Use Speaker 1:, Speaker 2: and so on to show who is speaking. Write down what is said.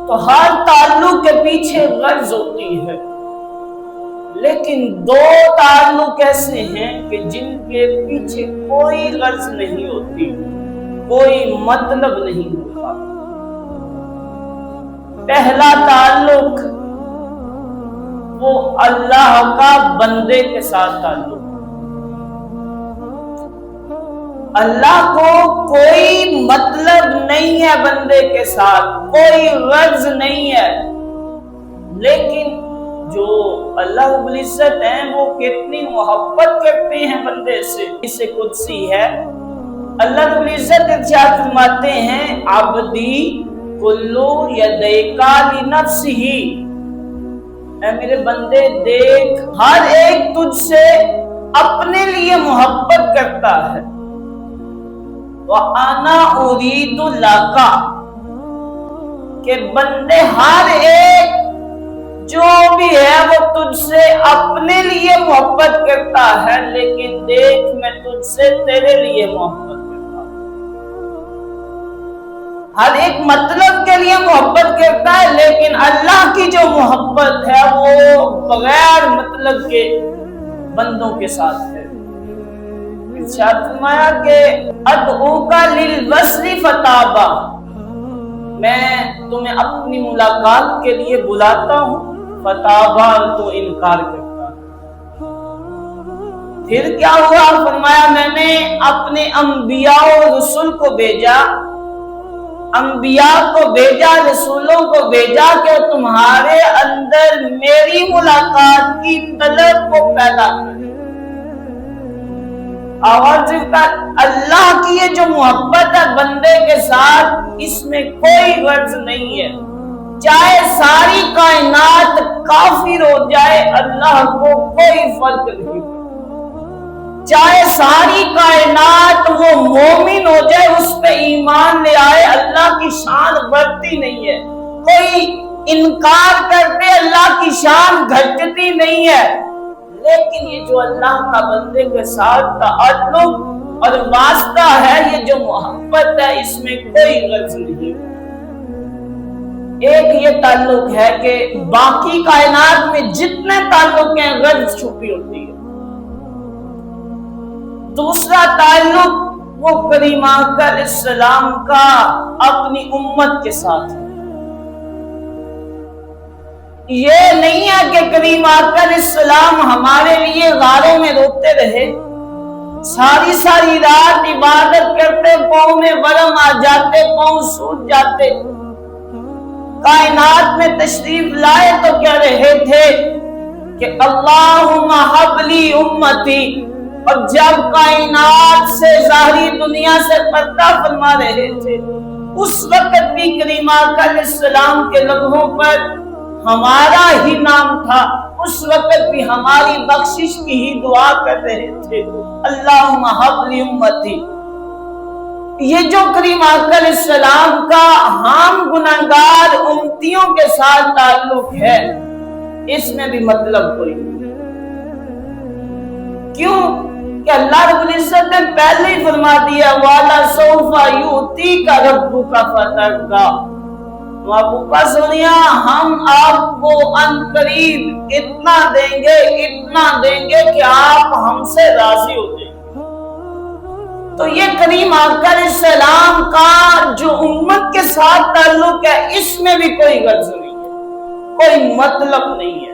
Speaker 1: تو ہر تعلق کے پیچھے غرض ہوتی ہے، لیکن دو تعلق ایسے ہیں کہ جن کے پیچھے کوئی غرض نہیں ہوتی، کوئی مطلب نہیں ہوتا۔ پہلا تعلق وہ اللہ کا بندے کے ساتھ تعلق، اللہ کو کوئی مطلب نہیں ہے بندے کے ساتھ، کوئی غرض نہیں ہے، لیکن جو اللہ رب العزت ہیں وہ کتنی محبت کرتے ہیں بندے سے۔ اس سے قدسی ہے، اللہ رب العزت ارشاد فرماتے ہیں عبدی کلو یدیکا لنفسہ، اے میرے بندے دیکھ ہر ایک تجھ سے اپنے لیے محبت کرتا ہے، وَأَنَا أُرِيدُ لَكَ، کہ بندے ہر ایک جو بھی ہے وہ تجھ سے اپنے لیے محبت کرتا ہے، لیکن دیکھ میں تجھ سے تیرے لیے محبت کرتا ہوں۔ ہر ایک مطلب کے لیے محبت کرتا ہے، لیکن اللہ کی جو محبت ہے وہ بغیر مطلب کے بندوں کے ساتھ ہے۔ ارشاد فرمایا کہ ادعوک للوصل فتابا، میں تمہیں اپنی ملاقات کے لیے بلاتا ہوں، فتابا تو انکار کرتا ہے۔ پھر کیا ہوا؟ فرمایا میں نے اپنے انبیاء و رسول کو بھیجا، انبیاء کو بھیجا، رسولوں کو بھیجا کہ تمہارے اندر میری ملاقات کی طلب کو پیدا کرے۔ آواز کا اللہ کی یہ جو محبت ہے بندے کے ساتھ، اس میں کوئی غرض نہیں ہے، چاہے ساری کائنات کافر ہو جائے اللہ کو کوئی فرق نہیں پڑتا، چاہے ساری کائنات وہ مومن ہو جائے اس پہ ایمان لے آئے، اللہ کی شان بڑھتی نہیں ہے، کوئی انکار کرتے اللہ کی شان گھٹتی نہیں ہے، لیکن یہ جو اللہ کا بندے کے ساتھ تعلق اور واسطہ ہے، یہ جو محبت ہے، اس میں کوئی غرض نہیں۔ ایک یہ تعلق ہے کہ باقی کائنات میں جتنے تعلق ہیں غرض چھپی ہوتی ہے۔ دوسرا تعلق وہ کریم آقا علیہ السلام کا اپنی امت کے ساتھ ہے۔ یہ نہیں ہے کہ کریم آقا علیہ السلام ہمارے لیے غاروں میں روتے رہے، ساری ساری رات عبادت کرتے، پاؤں میں ورم آ جاتے، پاؤں سوج جاتے، کائنات میں تشریف لائے تو کہہ رہے تھے کہ اللہم ہب لی امتی، اور جب کائنات سے ظاہری دنیا سے پردہ فرما رہے تھے اس وقت بھی کریم آقا علیہ السلام کے لبوں پر ہمارا ہی نام تھا، اس وقت بھی ہماری بخشش کی ہی دعا کر رہے تھے، اللہم ہب لی امتی۔ یہ جو کریم آقا علیہ السلام کا ہم گناہگار امتیوں کے ساتھ تعلق ہے، اس میں بھی مطلب کوئی نہیں۔ کیوں کہ اللہ رب العزت نے پہلے ہی فرما دیا وَلَسَوْفَ يُؤْتِيكَ رَبُّكَ فَتَرْضَىٰ، محبوبہ سنیا ہم آپ کو عنقریب اتنا دیں گے کہ آپ ہم سے راضی ہو جائیں گے۔ تو یہ کریم آقا علیہ السلام کا جو امت کے ساتھ تعلق ہے، اس میں بھی کوئی غرض نہیں ہے، کوئی مطلب نہیں ہے۔